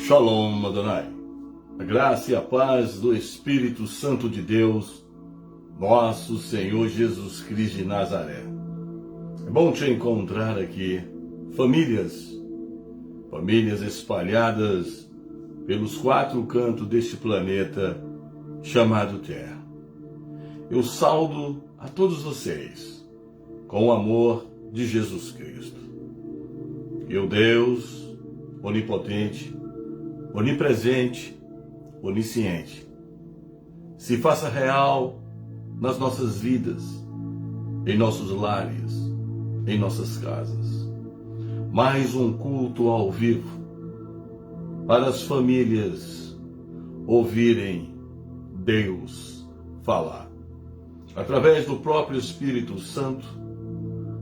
Shalom Adonai. A graça e a paz do Espírito Santo de Deus, nosso Senhor Jesus Cristo de Nazaré. É bom te encontrar aqui, famílias espalhadas pelos quatro cantos deste planeta chamado Terra. Eu saudo a todos vocês com o amor de Jesus Cristo. E o Deus onipotente, onipresente, onisciente, se faça real nas nossas vidas, em nossos lares, em nossas casas. Mais um culto ao vivo para as famílias ouvirem Deus falar, através do próprio Espírito Santo,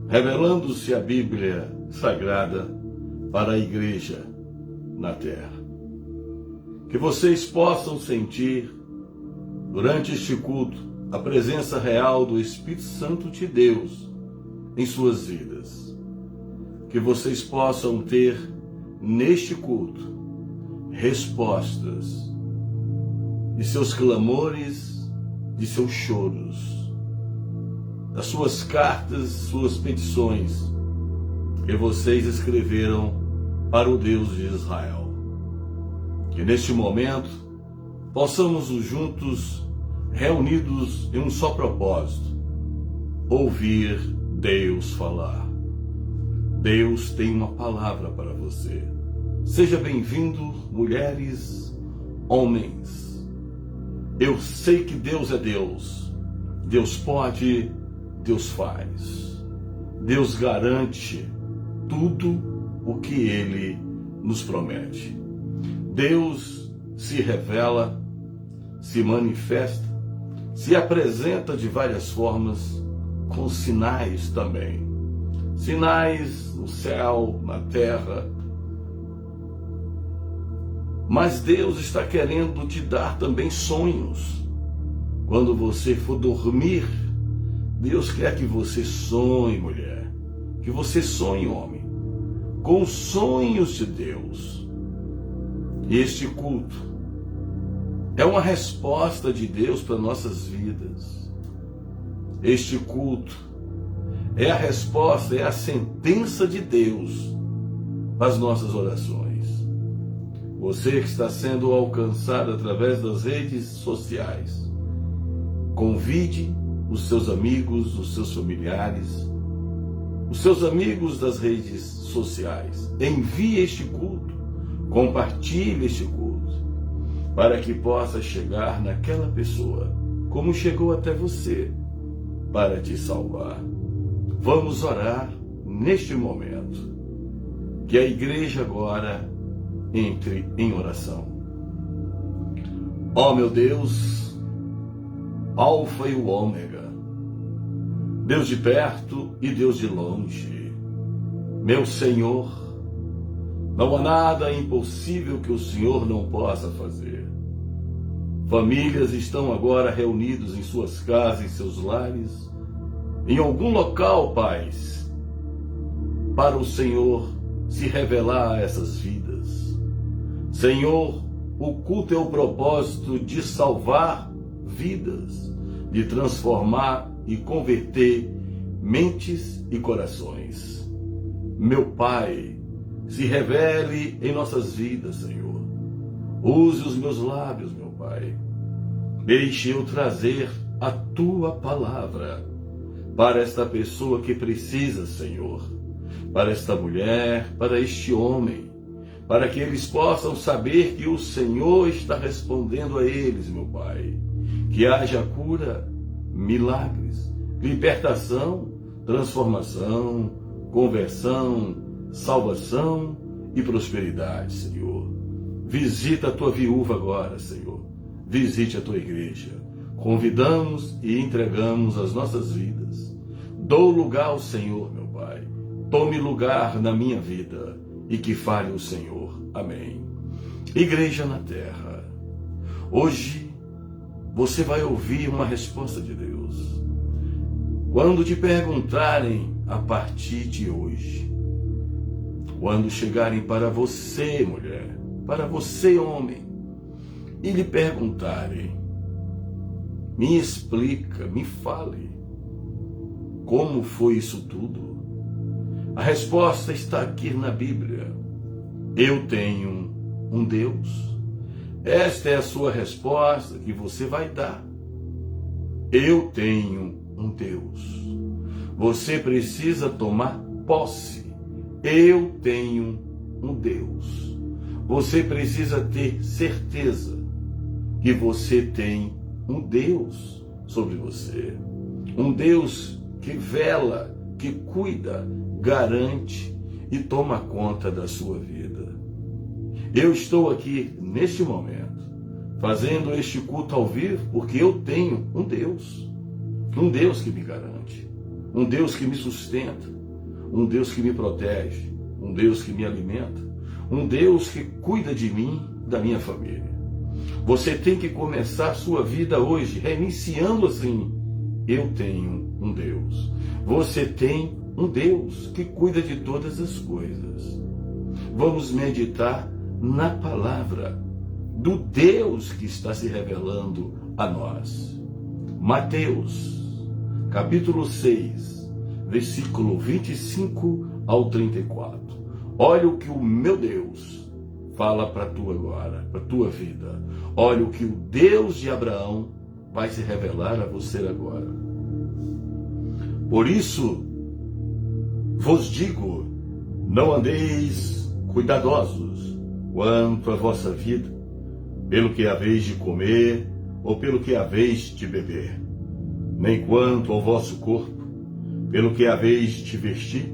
revelando-se a Bíblia Sagrada para a Igreja na Terra. Que vocês possam sentir, durante este culto, a presença real do Espírito Santo de Deus em suas vidas. Que vocês possam ter, neste culto, respostas de seus clamores, de seus choros, das suas cartas, suas petições que vocês escreveram para o Deus de Israel. Que neste momento possamos juntos, reunidos em um só propósito, ouvir Deus falar. Deus tem uma palavra para você. Seja bem-vindo, mulheres, homens. Eu sei que Deus é Deus. Deus pode, Deus faz. Deus garante tudo o que Ele nos promete. Deus se revela, se manifesta, se apresenta de várias formas, com sinais também. Sinais no céu, na terra. Mas Deus está querendo te dar também sonhos. Quando você for dormir, Deus quer que você sonhe, mulher. Que você sonhe, homem, com os sonhos de Deus. Este culto é uma resposta de Deus para nossas vidas. Este culto é a resposta, é a sentença de Deus para as nossas orações. Você que está sendo alcançado através das redes sociais, convide os seus amigos, os seus familiares, os seus amigos das redes sociais. Envie este culto, compartilhe este culto, para que possa chegar naquela pessoa, como chegou até você, para te salvar. Vamos orar neste momento. Que a igreja agora entre em oração. Ó meu Deus, Alfa e o Ômega, Deus de perto e Deus de longe, meu Senhor, não há nada impossível que o Senhor não possa fazer. Famílias estão agora reunidas em suas casas, em seus lares, em algum local, Pai, para o Senhor se revelar a essas vidas. Senhor, o culto é o propósito de salvar vidas, de transformar e converter mentes e corações. Meu Pai, se revele em nossas vidas, Senhor. Use os meus lábios, meu Pai. Deixe eu trazer a Tua palavra para esta pessoa que precisa, Senhor. Para esta mulher, para este homem. Para que eles possam saber que o Senhor está respondendo a eles, meu Pai. Que haja cura, milagres, libertação, transformação, conversão, salvação e prosperidade, Senhor. Visita a tua viúva agora, Senhor. Visite a tua igreja. Convidamos e entregamos as nossas vidas. Dou lugar ao Senhor, meu Pai. Tome lugar na minha vida e que fale o Senhor. Amém. Igreja na Terra. Hoje você vai ouvir uma resposta de Deus. Quando te perguntarem a partir de hoje, quando chegarem para você, mulher, para você, homem, e lhe perguntarem: me explica, me fale, como foi isso tudo? A resposta está aqui na Bíblia. Eu tenho um Deus. Esta é a sua resposta que você vai dar. Eu tenho um Deus. Você precisa tomar posse. Eu tenho um Deus. Você precisa ter certeza que você tem um Deus sobre você. Um Deus que vela, que cuida, garante e toma conta da sua vida. Eu estou aqui neste momento fazendo este culto ao vivo porque eu tenho um Deus que me garante, um Deus que me sustenta, um Deus que me protege, um Deus que me alimenta, um Deus que cuida de mim, da minha família. Você tem que começar a sua vida hoje reiniciando assim: eu tenho um Deus. Você tem um Deus que cuida de todas as coisas. Vamos meditar na palavra do Deus que está se revelando a nós. Mateus, capítulo 6, versículo 25 ao 34. Olha o que o meu Deus fala para tu agora, para tua vida. Olha o que o Deus de Abraão vai se revelar a você agora. Por isso vos digo, não andeis cuidadosos quanto à vossa vida, pelo que haveis de comer ou pelo que haveis de beber, nem quanto ao vosso corpo, pelo que haveis de vestir,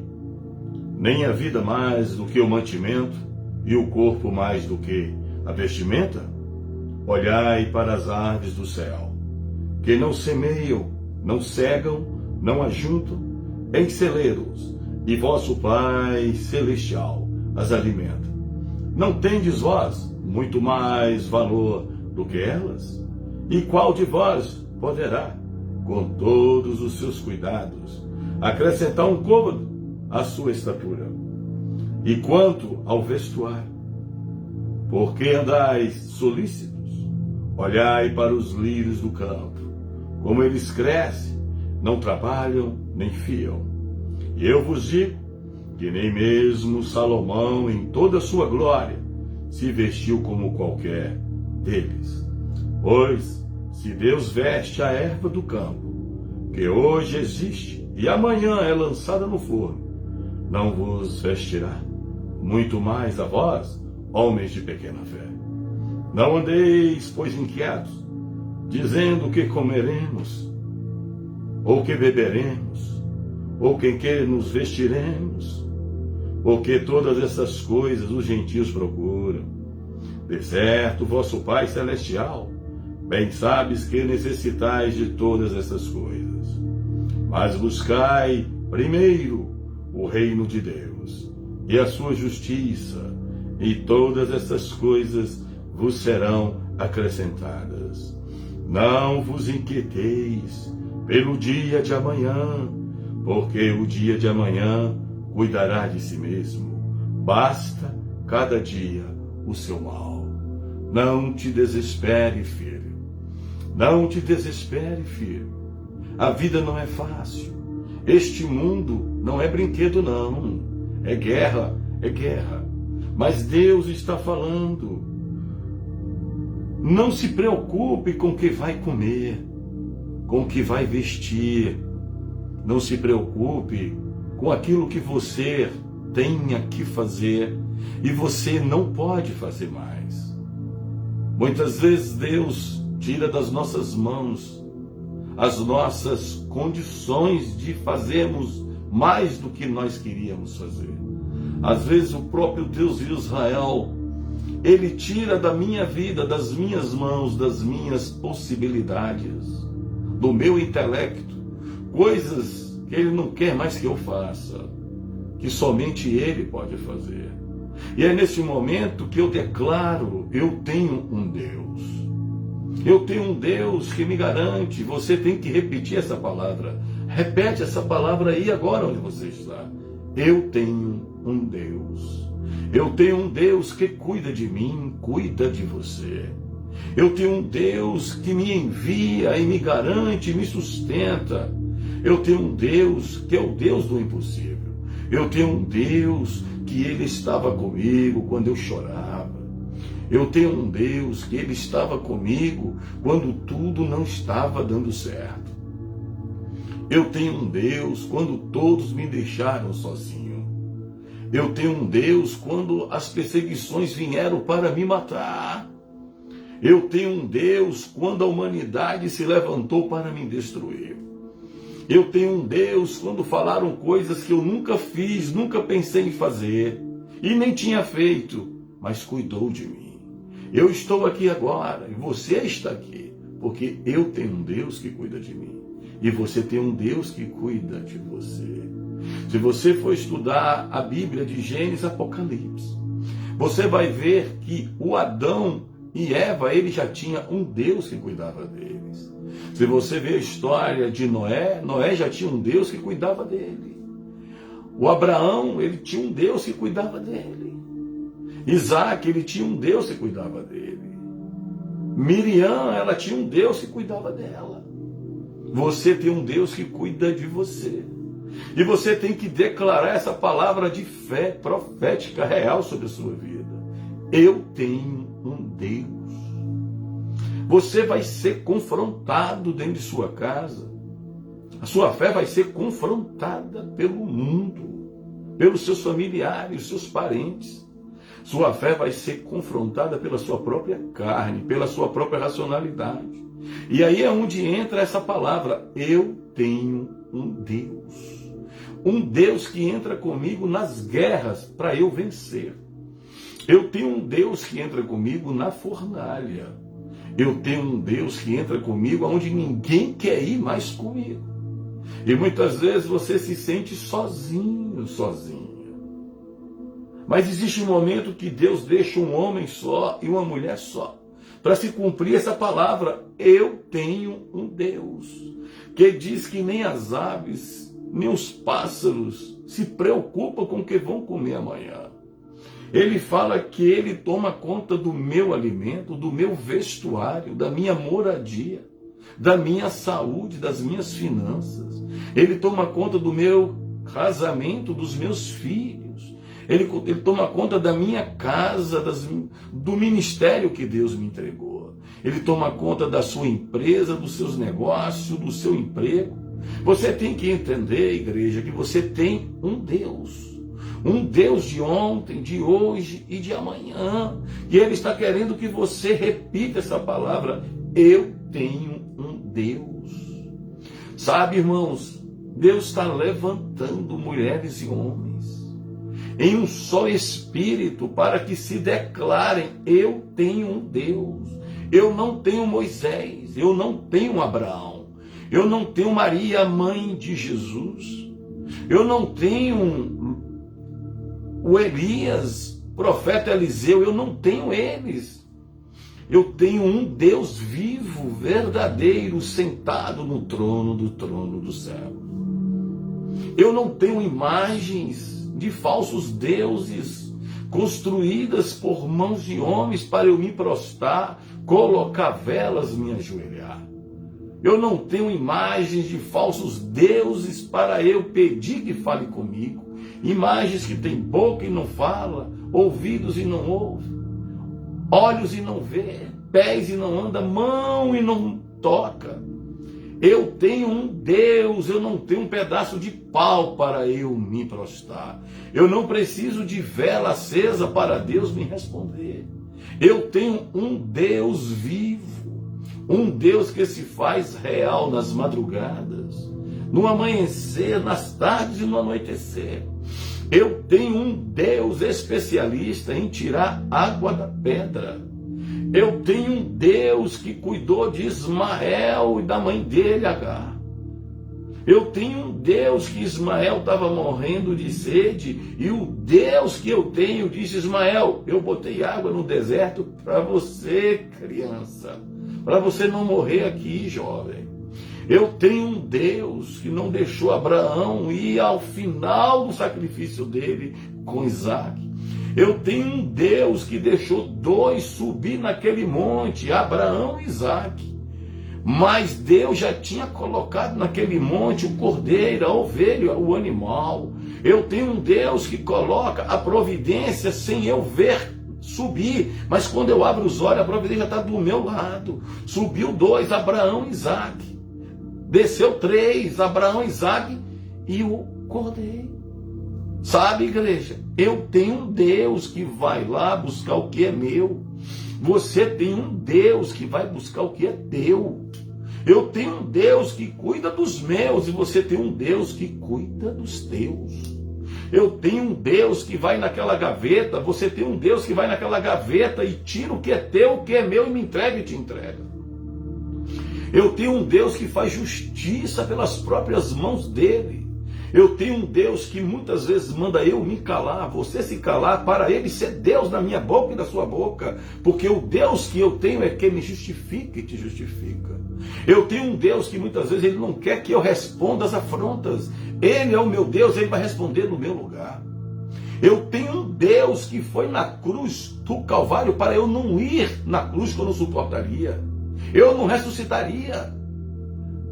nem a vida mais do que o mantimento, e o corpo mais do que a vestimenta? Olhai para as aves do céu, que não semeiam, não cegam, não ajuntam em celeiros, e vosso Pai Celestial as alimenta. Não tendes vós muito mais valor do que elas? E qual de vós poderá, com todos os seus cuidados, acrescentar um côvado à sua estatura? E quanto ao vestuário, por que andais solícitos? Olhai para os lírios do campo, como eles crescem, não trabalham nem fiam. E eu vos digo que nem mesmo Salomão, em toda a sua glória, se vestiu como qualquer deles. Pois, se Deus veste a erva do campo, que hoje existe e amanhã é lançada no forno, não vos vestirá muito mais a vós, homens de pequena fé? Não andeis, pois, inquietos, dizendo o que comeremos, ou que beberemos, ou com que nos vestiremos, porque todas essas coisas os gentios procuram. De certo, vosso Pai Celestial bem sabes que necessitais de todas essas coisas. Mas buscai primeiro o reino de Deus e a sua justiça, e todas essas coisas vos serão acrescentadas. Não vos inquieteis pelo dia de amanhã, porque o dia de amanhã cuidará de si mesmo. Basta cada dia o seu mal. Não te desespere, filho. Não te desespere, filho. A vida não é fácil. Este mundo não é brinquedo, não. É guerra, é guerra. Mas Deus está falando. Não se preocupe com o que vai comer, com o que vai vestir. Não se preocupe com aquilo que você tenha que fazer e você não pode fazer mais. Muitas vezes Deus tira das nossas mãos as nossas condições de fazermos mais do que nós queríamos fazer. Às vezes o próprio Deus de Israel, Ele tira da minha vida, das minhas mãos, das minhas possibilidades, do meu intelecto, coisas que Ele não quer mais que eu faça, que somente Ele pode fazer. E é nesse momento que eu declaro: eu tenho um Deus. Eu tenho um Deus que me garante. Você tem que repetir essa palavra. Repete essa palavra aí agora onde você está. Eu tenho um Deus. Eu tenho um Deus que cuida de mim, cuida de você. Eu tenho um Deus que me envia e me garante, me sustenta. Eu tenho um Deus que é o Deus do impossível. Eu tenho um Deus que Ele estava comigo quando eu chorava. Eu tenho um Deus que Ele estava comigo quando tudo não estava dando certo. Eu tenho um Deus quando todos me deixaram sozinho. Eu tenho um Deus quando as perseguições vieram para me matar. Eu tenho um Deus quando a humanidade se levantou para me destruir. Eu tenho um Deus quando falaram coisas que eu nunca fiz, nunca pensei em fazer e nem tinha feito, mas cuidou de mim. Eu estou aqui agora e você está aqui, porque eu tenho um Deus que cuida de mim e você tem um Deus que cuida de você. Se você for estudar a Bíblia de Gênesis e Apocalipse, você vai ver que o Adão e Eva, ele já tinha um Deus que cuidava deles. Se você ver a história de Noé, Noé já tinha um Deus que cuidava dele. O Abraão, ele tinha um Deus que cuidava dele. Isaac, ele tinha um Deus que cuidava dele. Miriam, ela tinha um Deus que cuidava dela. Você tem um Deus que cuida de você. E você tem que declarar essa palavra de fé profética real sobre a sua vida. Eu tenho um Deus. Você vai ser confrontado dentro de sua casa. A sua fé vai ser confrontada pelo mundo, pelos seus familiares, seus parentes. Sua fé vai ser confrontada pela sua própria carne, pela sua própria racionalidade. E aí é onde entra essa palavra, eu tenho um Deus. Um Deus que entra comigo nas guerras para eu vencer. Eu tenho um Deus que entra comigo na fornalha. Eu tenho um Deus que entra comigo onde ninguém quer ir mais comigo. E muitas vezes você se sente sozinho, sozinha. Mas existe um momento que Deus deixa um homem só e uma mulher só, para se cumprir essa palavra, eu tenho um Deus, que diz que nem as aves, nem os pássaros se preocupam com o que vão comer amanhã. Ele fala que Ele toma conta do meu alimento, do meu vestuário, da minha moradia, da minha saúde, das minhas finanças. Ele toma conta do meu casamento, dos meus filhos. Ele toma conta da minha casa, do ministério que Deus me entregou. Ele toma conta da sua empresa, dos seus negócios, do seu emprego. Você tem que entender, igreja, que você tem um Deus. Um Deus de ontem, de hoje e de amanhã. E Ele está querendo que você repita essa palavra. Eu tenho um Deus. Sabe, irmãos, Deus está levantando mulheres e homens em um só espírito para que se declarem, eu tenho um Deus. Eu não tenho Moisés, eu não tenho Abraão, eu não tenho Maria, mãe de Jesus, eu não tenho o Elias, profeta Eliseu, eu não tenho eles. Eu tenho um Deus vivo, verdadeiro, sentado no trono do céu. Eu não tenho imagens de falsos deuses construídas por mãos de homens para eu me prostrar, colocar velas, me ajoelhar. Eu não tenho imagens de falsos deuses para eu pedir que fale comigo. Imagens que tem boca e não fala, ouvidos e não ouve, olhos e não vê, pés e não anda, mão e não toca. Eu tenho um Deus, eu não tenho um pedaço de pau para eu me prostrar. Eu não preciso de vela acesa para Deus me responder. Eu tenho um Deus vivo, um Deus que se faz real nas madrugadas, no amanhecer, nas tardes e no anoitecer. Eu tenho um Deus especialista em tirar água da pedra. Eu tenho um Deus que cuidou de Ismael e da mãe dele, Agar. Eu tenho um Deus que Ismael estava morrendo de sede, e o Deus que eu tenho disse, Ismael, eu botei água no deserto para você, criança, para você não morrer aqui, jovem. Eu tenho um Deus que não deixou Abraão ir ao final do sacrifício dele com Isaac. Eu tenho um Deus que deixou dois subir naquele monte, Abraão e Isaac. Mas Deus já tinha colocado naquele monte o cordeiro, a ovelha, o animal. Eu tenho um Deus que coloca a providência sem eu ver subir. Mas quando eu abro os olhos, a providência já está do meu lado. Subiu dois, Abraão e Isaac. Desceu três, Abraão, Isaac e o cordeiro. Sabe, igreja? Eu tenho um Deus que vai lá buscar o que é meu. Você tem um Deus que vai buscar o que é teu. Eu tenho um Deus que cuida dos meus e você tem um Deus que cuida dos teus. Eu tenho um Deus que vai naquela gaveta, você tem um Deus que vai naquela gaveta e tira o que é teu, o que é meu e me entrega e te entrega. Eu tenho um Deus que faz justiça pelas próprias mãos dele. Eu tenho um Deus que muitas vezes manda eu me calar, você se calar, para ele ser Deus na minha boca e na sua boca, porque o Deus que eu tenho é quem me justifica e te justifica. Eu tenho um Deus que muitas vezes ele não quer que eu responda às afrontas. Ele é o meu Deus, ele vai responder no meu lugar. Eu tenho um Deus que foi na cruz do Calvário para eu não ir na cruz que eu não suportaria. Eu não ressuscitaria.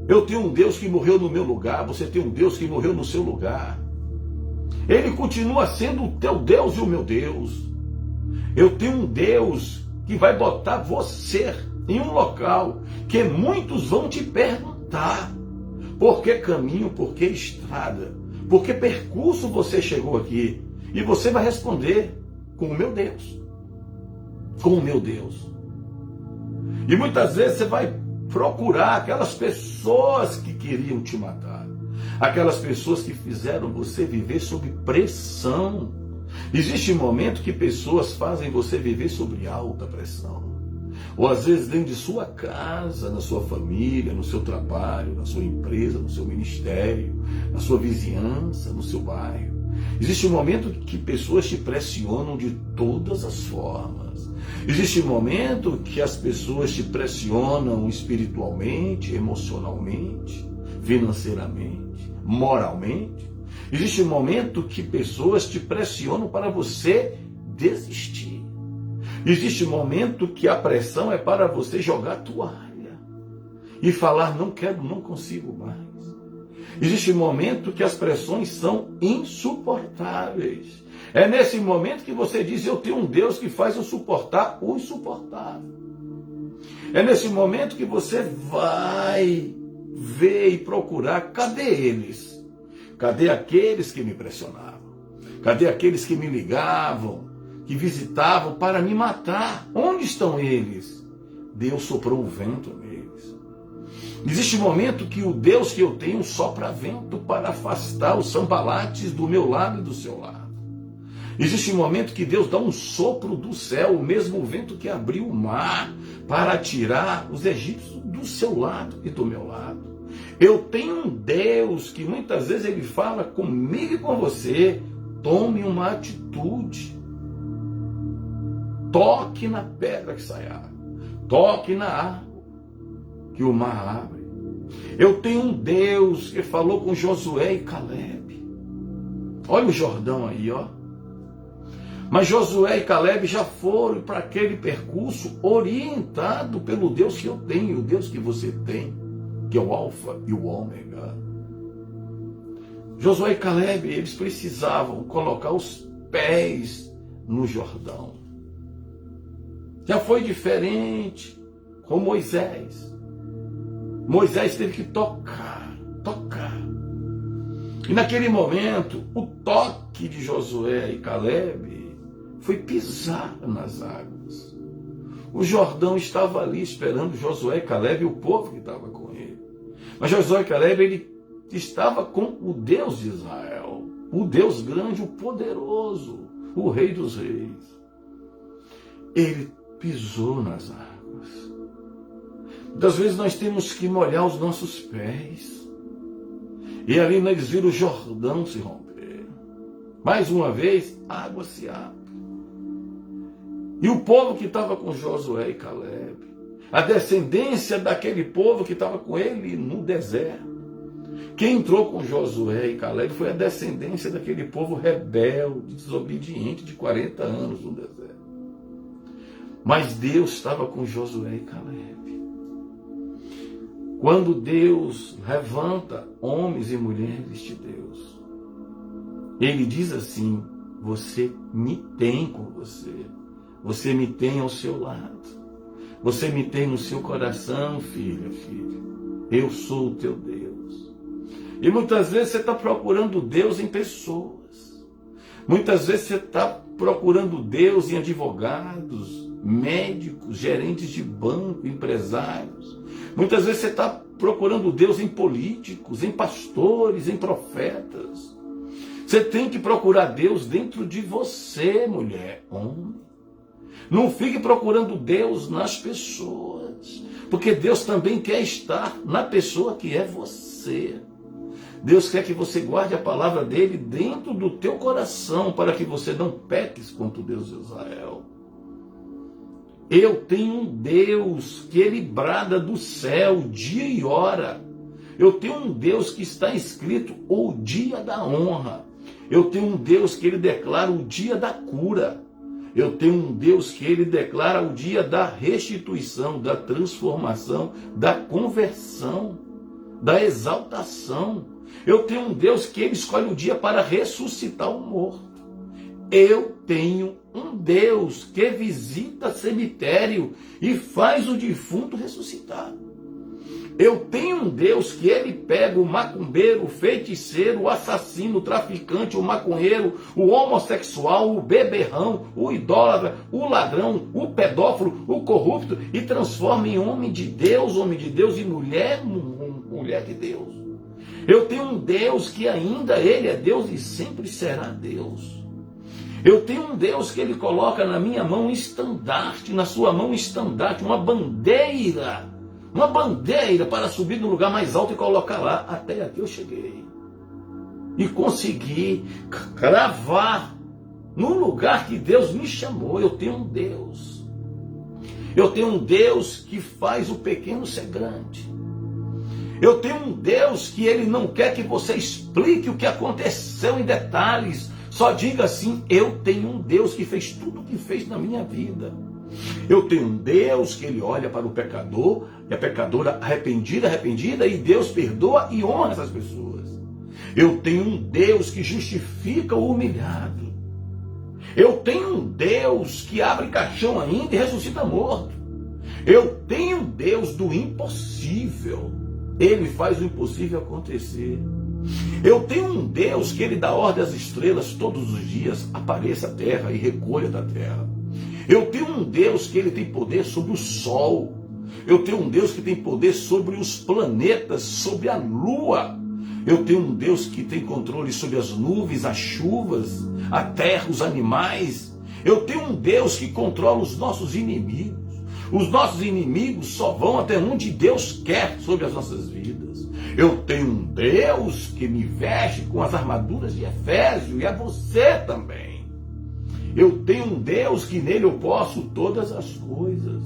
Eu tenho um Deus que morreu no meu lugar, você tem um Deus que morreu no seu lugar. Ele continua sendo o teu Deus e o meu Deus. Eu tenho um Deus que vai botar você em um local que muitos vão te perguntar: por que caminho, por que estrada, por que percurso você chegou aqui? E você vai responder: com o meu Deus. Com o meu Deus. E muitas vezes você vai procurar aquelas pessoas que queriam te matar, aquelas pessoas que fizeram você viver sob pressão. Existe um momento que pessoas fazem você viver sob alta pressão, ou às vezes dentro de sua casa, na sua família, no seu trabalho, na sua empresa, no seu ministério, na sua vizinhança, no seu bairro. Existe um momento que pessoas te pressionam de todas as formas. Existe um momento que as pessoas te pressionam espiritualmente, emocionalmente, financeiramente, moralmente. Existe um momento que pessoas te pressionam para você desistir. Existe um momento que a pressão é para você jogar a toalha e falar: não quero, não consigo mais. Existe um momento que as pressões são insuportáveis. É nesse momento que você diz: eu tenho um Deus que faz eu suportar o insuportável. É nesse momento que você vai ver e procurar: cadê eles? Cadê aqueles que me pressionavam? Cadê aqueles que me ligavam, que visitavam para me matar? Onde estão eles? Deus soprou um vento neles. Existe um momento que o Deus que eu tenho sopra vento para afastar os sambalates do meu lado e do seu lado. Existe um momento que Deus dá um sopro do céu, o mesmo vento que abriu o mar, para tirar os egípcios do seu lado e do meu lado. Eu tenho um Deus que muitas vezes ele fala comigo e com você: tome uma atitude. Toque na pedra que sai água. Toque na água que o mar abre. Eu tenho um Deus que falou com Josué e Caleb. Olha o Jordão aí, ó. Mas Josué e Caleb já foram para aquele percurso orientado pelo Deus que eu tenho, o Deus que você tem, que é o Alfa e o Ômega. Josué e Caleb, eles precisavam colocar os pés no Jordão. Já foi diferente com Moisés. Moisés teve que tocar. E naquele momento, o toque de Josué e Caleb foi pisar nas águas. O Jordão estava ali esperando Josué e Caleb e o povo que estava com ele. Mas Josué e Caleb, ele estava com o Deus de Israel, o Deus grande, o poderoso, o Rei dos Reis. Ele pisou nas águas. Muitas vezes nós temos que molhar os nossos pés. E ali eles viram o Jordão se romper. Mais uma vez, a água se abre. E o povo que estava com Josué e Caleb, a descendência daquele povo que estava com ele no deserto. Quem entrou com Josué e Caleb foi a descendência daquele povo rebelde, desobediente, de 40 anos no deserto. Mas Deus estava com Josué e Caleb. Quando Deus levanta homens e mulheres de Deus, Ele diz assim: você me tem com você, você me tem ao seu lado, você me tem no seu coração, filha, filho. Eu sou o teu Deus. E muitas vezes você está procurando Deus em pessoas. Muitas vezes você está procurando Deus em advogados, médicos, gerentes de banco, empresários. Muitas vezes você está procurando Deus em políticos, em pastores, em profetas. Você tem que procurar Deus dentro de você, mulher, homem. Não fique procurando Deus nas pessoas, porque Deus também quer estar na pessoa que é você. Deus quer que você guarde a palavra dele dentro do teu coração, para que você não peques contra o Deus de Israel. Eu tenho um Deus que ele brada do céu dia e hora. Eu tenho um Deus que está escrito o dia da honra. Eu tenho um Deus que ele declara o dia da cura. Eu tenho um Deus que ele declara o dia da restituição, da transformação, da conversão, da exaltação. Eu tenho um Deus que ele escolhe o dia para ressuscitar o morto. Eu tenho um Deus que visita cemitério e faz o defunto ressuscitar. Eu tenho um Deus que ele pega o macumbeiro, o feiticeiro, o assassino, o traficante, o maconheiro, o homossexual, o beberrão, o idólatra, o ladrão, o pedófilo, o corrupto e transforma em homem de Deus e mulher, mulher de Deus. Eu tenho um Deus que ainda ele é Deus e sempre será Deus. Eu tenho um Deus que ele coloca na minha mão um estandarte, na sua mão um estandarte, uma bandeira para subir no lugar mais alto e colocar lá. Até aqui eu cheguei. E consegui cravar no lugar que Deus me chamou. Eu tenho um Deus. Eu tenho um Deus que faz o pequeno ser grande. Eu tenho um Deus que ele não quer que você explique o que aconteceu em detalhes. Só diga assim: eu tenho um Deus que fez tudo o que fez na minha vida. Eu tenho um Deus que ele olha para o pecador e a pecadora arrependida, e Deus perdoa e honra essas pessoas. Eu tenho um Deus que justifica o humilhado. Eu tenho um Deus que abre caixão ainda e ressuscita morto. Eu tenho um Deus do impossível. Ele faz o impossível acontecer. Eu tenho um Deus que ele dá ordem às estrelas todos os dias, apareça a terra e recolha da terra. Eu tenho um Deus que ele tem poder sobre o sol. Eu tenho um Deus que tem poder sobre os planetas, sobre a lua. Eu tenho um Deus que tem controle sobre as nuvens, as chuvas, a terra, os animais. Eu tenho um Deus que controla os nossos inimigos. Os nossos inimigos só vão até onde Deus quer sobre as nossas vidas. Eu tenho um Deus que me veste com as armaduras de Efésio, e a você também. Eu tenho um Deus que nele eu posso todas as coisas.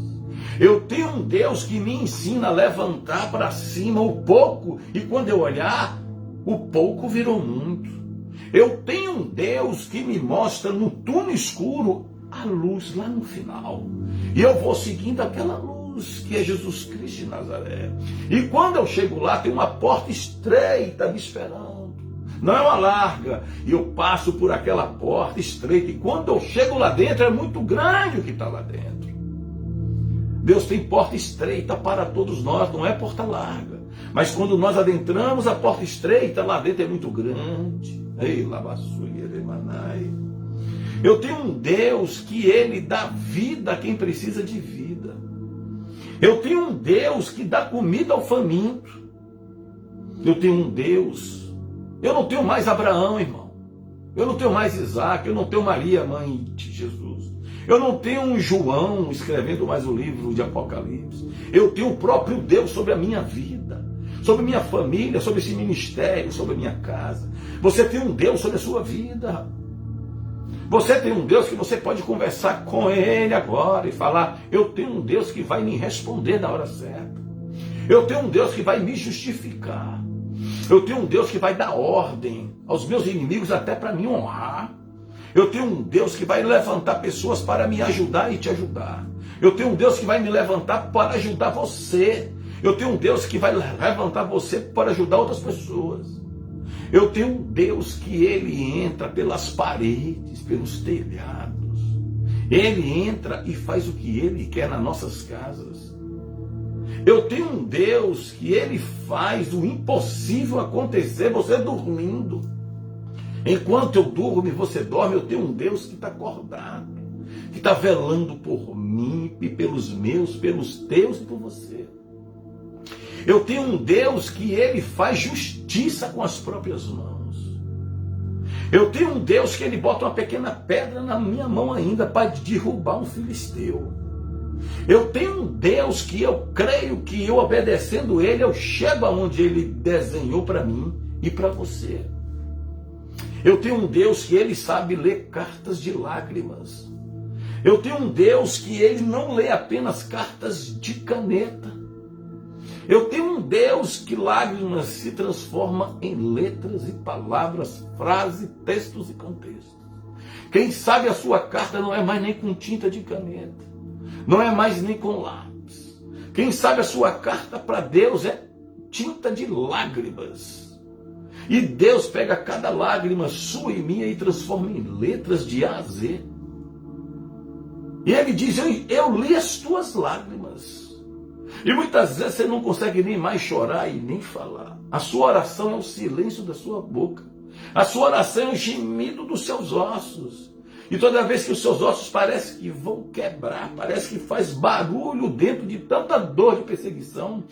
Eu tenho um Deus que me ensina a levantar para cima o pouco, e quando eu olhar, o pouco virou muito. Eu tenho um Deus que me mostra no túnel escuro a luz lá no final. E eu vou seguindo aquela luz que é Jesus Cristo de Nazaré. E quando eu chego lá, tem uma porta estreita me esperando. Não é uma larga. E eu passo por aquela porta estreita. E quando eu chego lá dentro, é muito grande o que está lá dentro. Deus tem porta estreita para todos nós, não é porta larga. Mas quando nós adentramos a porta estreita, lá dentro é muito grande. Ei, lavassuia de manai. Eu tenho um Deus que ele dá vida a quem precisa de vida. Eu tenho um Deus que dá comida ao faminto. Eu tenho um Deus. Eu não tenho mais Abraão, irmão. Eu não tenho mais Isaac. Eu não tenho Maria, mãe de Jesus. Eu não tenho um João escrevendo mais o livro de Apocalipse. Eu tenho o próprio Deus sobre a minha vida, sobre minha família, sobre esse ministério, sobre a minha casa. Você tem um Deus sobre a sua vida. Você tem um Deus que você pode conversar com Ele agora e falar: eu tenho um Deus que vai me responder na hora certa. Eu tenho um Deus que vai me justificar. Eu tenho um Deus que vai dar ordem aos meus inimigos até para me honrar. Eu tenho um Deus que vai levantar pessoas para me ajudar e te ajudar. Eu tenho um Deus que vai me levantar para ajudar você. Eu tenho um Deus que vai levantar você para ajudar outras pessoas. Eu tenho um Deus que Ele entra pelas paredes, pelos telhados. Ele entra e faz o que Ele quer nas nossas casas. Eu tenho um Deus que Ele faz o impossível acontecer, você dormindo. Enquanto eu durmo e você dorme, eu tenho um Deus que está acordado, que está velando por mim e pelos meus, pelos teus e por você. Eu tenho um Deus que Ele faz justiça com as próprias mãos. Eu tenho um Deus que Ele bota uma pequena pedra na minha mão ainda para derrubar um filisteu. Eu tenho um Deus que eu creio que eu obedecendo Ele, eu chego aonde Ele desenhou para mim e para você. Eu tenho um Deus que Ele sabe ler cartas de lágrimas. Eu tenho um Deus que Ele não lê apenas cartas de caneta. Eu tenho um Deus que lágrimas se transforma em letras e palavras, frases, textos e contextos. Quem sabe a sua carta não é mais nem com tinta de caneta, não é mais nem com lápis. Quem sabe a sua carta para Deus é tinta de lágrimas. E Deus pega cada lágrima sua e minha e transforma em letras de A a Z. E Ele diz: eu li as tuas lágrimas. E muitas vezes você não consegue nem mais chorar e nem falar. A sua oração é o silêncio da sua boca. A sua oração é o gemido dos seus ossos. E toda vez que os seus ossos parecem que vão quebrar, parece que faz barulho dentro de tanta dor de perseguição,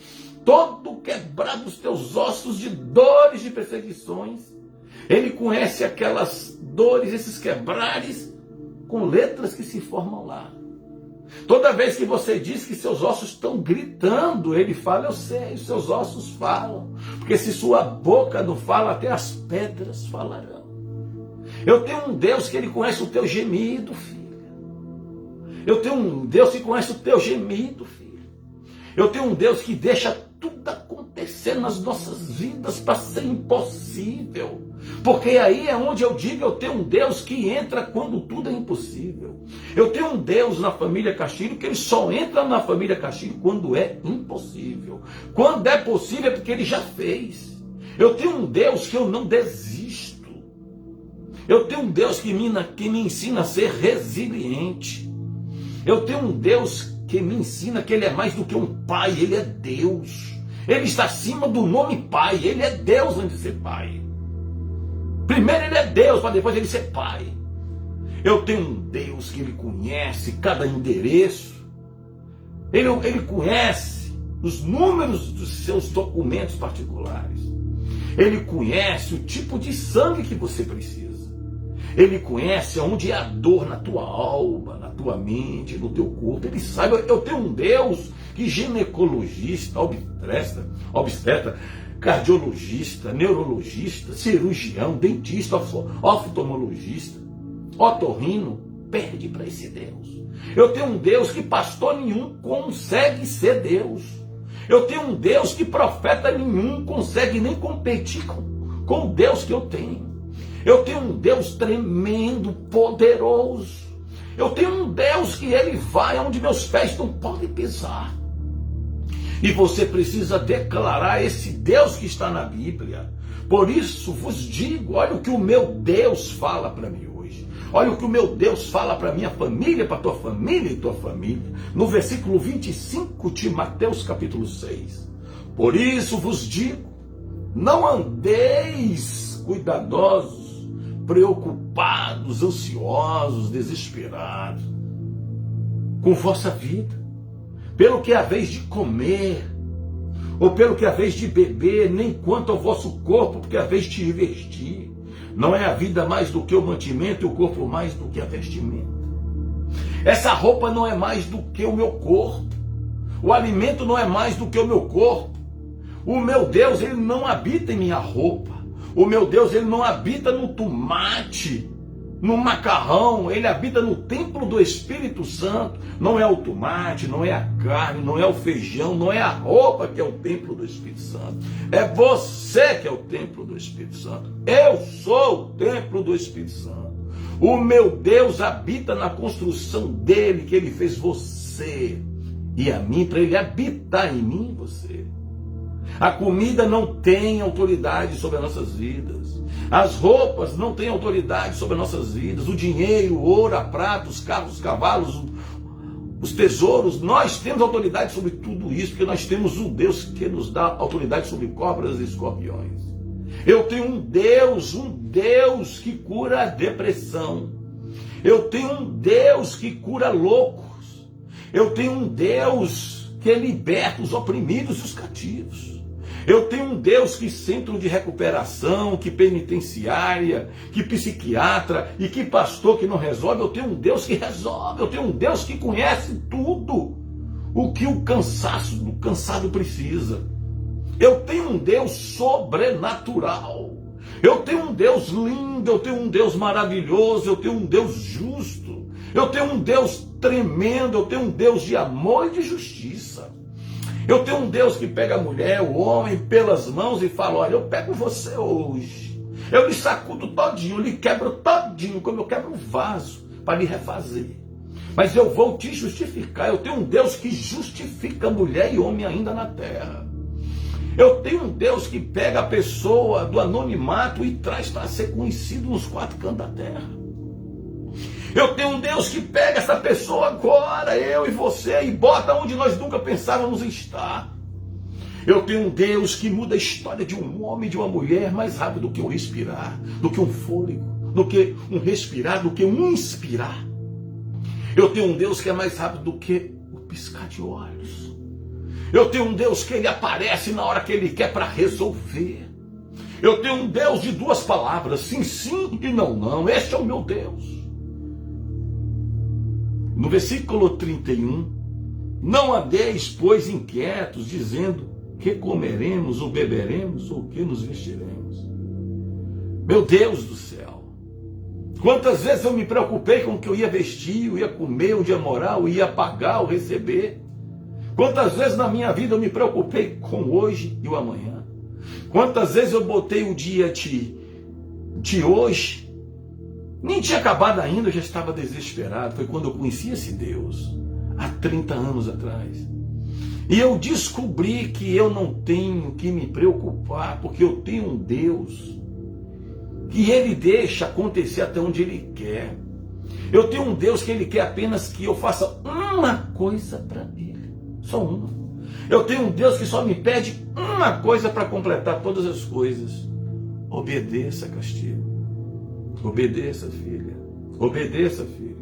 todo quebrado os teus ossos de dores de perseguições, Ele conhece aquelas dores, esses quebrares, com letras que se formam lá. Toda vez que você diz que seus ossos estão gritando, Ele fala: eu sei, os seus ossos falam. Porque se sua boca não fala, até as pedras falarão. Eu tenho um Deus que Ele conhece o teu gemido, filho. Eu tenho um Deus que conhece o teu gemido, filho. Eu tenho um Deus que deixa tudo acontecer nas nossas vidas para ser impossível. Porque aí é onde eu digo: eu tenho um Deus que entra quando tudo é impossível. Eu tenho um Deus na família Castilho que Ele só entra na família Castilho quando é impossível. Quando é possível é porque Ele já fez. Eu tenho um Deus que eu não desisto. Eu tenho um Deus que me ensina a ser resiliente. Eu tenho um Deus que me ensina que Ele é mais do que um pai, Ele é Deus. Ele está acima do nome pai, Ele é Deus antes de ser pai. Primeiro Ele é Deus, para depois Ele ser pai. Eu tenho um Deus que Ele conhece cada endereço. Ele conhece os números dos seus documentos particulares. Ele conhece o tipo de sangue que você precisa. Ele conhece onde é a dor na tua alma, na tua mente, no teu corpo. Ele sabe. Eu tenho um Deus que ginecologista, obstetra, cardiologista, neurologista, cirurgião, dentista, oftalmologista, otorrino, perde para esse Deus. Eu tenho um Deus que pastor nenhum consegue ser Deus. Eu tenho um Deus que profeta nenhum consegue nem competir com o Deus que eu tenho. Eu tenho um Deus tremendo, poderoso. Eu tenho um Deus que Ele vai onde meus pés não podem pisar. E você precisa declarar esse Deus que está na Bíblia. Por isso vos digo: olha o que o meu Deus fala para mim hoje. Olha o que o meu Deus fala para minha família, para tua família e tua família. No versículo 25 de Mateus capítulo 6. Por isso vos digo: não andeis cuidadosos, preocupados, ansiosos, desesperados com vossa vida, pelo que haveis de comer, ou pelo que haveis de beber, nem quanto ao vosso corpo, porque haveis de vestir. Não é a vida mais do que o mantimento, e o corpo mais do que a vestimenta. Essa roupa não é mais do que o meu corpo. O alimento não é mais do que o meu corpo. O meu Deus, Ele não habita em minha roupa. O meu Deus, Ele não habita no tomate no macarrão, ele habita no templo do Espírito Santo. Não é o tomate, não é a carne, não é o feijão, não é a roupa que é o templo do Espírito Santo. É você que é o templo do Espírito Santo. Eu sou o templo do Espírito Santo. O meu Deus habita na construção dele, que ele fez você e a mim, para ele habitar em mim e você. A comida não tem autoridade sobre as nossas vidas. As roupas não têm autoridade sobre as nossas vidas. O dinheiro, o ouro, a prata, os carros, os cavalos, os tesouros. Nós temos autoridade sobre tudo isso, porque nós temos um Deus que nos dá autoridade sobre cobras e escorpiões. Eu tenho um Deus que cura a depressão. Eu tenho um Deus que cura loucos. Eu tenho um Deus que liberta os oprimidos e os cativos. Eu tenho um Deus que centro de recuperação, que penitenciária, que psiquiatra e que pastor que não resolve. Eu tenho um Deus que resolve. Eu tenho um Deus que conhece tudo o que o cansado precisa. Eu tenho um Deus sobrenatural. Eu tenho um Deus lindo, eu tenho um Deus maravilhoso, eu tenho um Deus justo. Eu tenho um Deus tremendo, eu tenho um Deus de amor e de justiça. Eu tenho um Deus que pega a mulher, o homem, pelas mãos e fala: olha, eu pego você hoje. Eu lhe sacudo todinho, eu lhe quebro todinho, como eu quebro um vaso para lhe refazer. Mas eu vou te justificar. Eu tenho um Deus que justifica mulher e homem ainda na terra. Eu tenho um Deus que pega a pessoa do anonimato e traz para ser conhecido nos quatro cantos da terra. Eu tenho um Deus que pega essa pessoa agora, eu e você, e bota onde nós nunca pensávamos em estar. Eu tenho um Deus que muda a história de um homem e de uma mulher mais rápido do que um respirar, do que um fôlego, do que um respirar, do que um inspirar. Eu tenho um Deus que é mais rápido do que o piscar de olhos. Eu tenho um Deus que ele aparece na hora que ele quer para resolver. Eu tenho um Deus de duas palavras, sim, sim e não, não. Este é o meu Deus. No versículo 31, não andeis, pois, inquietos, dizendo: que comeremos, ou beberemos, ou que nos vestiremos. Meu Deus do céu! Quantas vezes eu me preocupei com o que eu ia vestir, eu ia comer, onde ia morar, eu ia pagar, ou receber. Quantas vezes na minha vida eu me preocupei com hoje e o amanhã. Quantas vezes eu botei o dia de hoje, nem tinha acabado ainda, eu já estava desesperado. Foi quando eu conheci esse Deus, há 30 anos atrás. E eu descobri que eu não tenho que me preocupar, porque eu tenho um Deus que ele deixa acontecer até onde ele quer. Eu tenho um Deus que ele quer apenas que eu faça uma coisa para ele, só uma. Eu tenho um Deus que só me pede uma coisa para completar todas as coisas: obedeça, Castilho. Obedeça, filha. Obedeça, filho,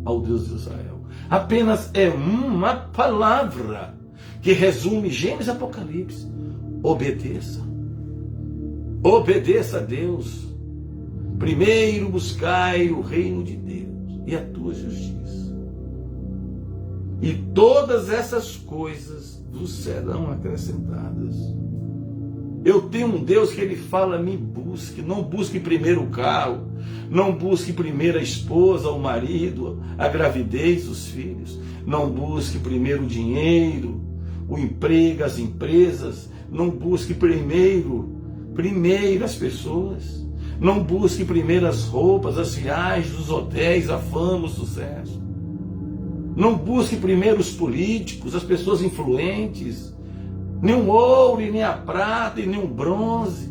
ao Deus de Israel. Apenas é uma palavra que resume Gênesis e Apocalipse. Obedeça. Obedeça a Deus. Primeiro buscai o reino de Deus e a tua justiça. E todas essas coisas vos serão acrescentadas. Eu tenho um Deus que ele fala: me busque. Não busque primeiro o carro, não busque primeiro a esposa, o marido, a gravidez, os filhos. Não busque primeiro o dinheiro, o emprego, as empresas. Não busque primeiro as pessoas. Não busque primeiro as roupas, as viagens, os hotéis, a fama, o sucesso. Não busque primeiro os políticos, as pessoas influentes, nem o ouro, e nem a prata, e nem o bronze.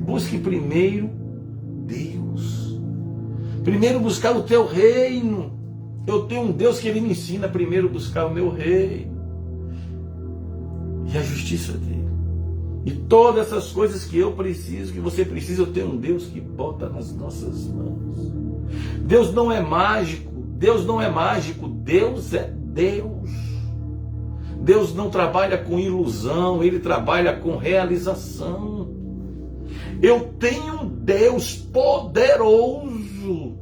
Busque primeiro Deus. Primeiro buscar o teu reino. Eu tenho um Deus que ele me ensina primeiro a buscar o meu reino e a justiça dele. E todas essas coisas que eu preciso, que você precisa, eu tenho um Deus que bota nas nossas mãos. Deus não é mágico. Deus não é mágico. Deus é Deus. Deus não trabalha com ilusão, ele trabalha com realização. Eu tenho um Deus poderoso.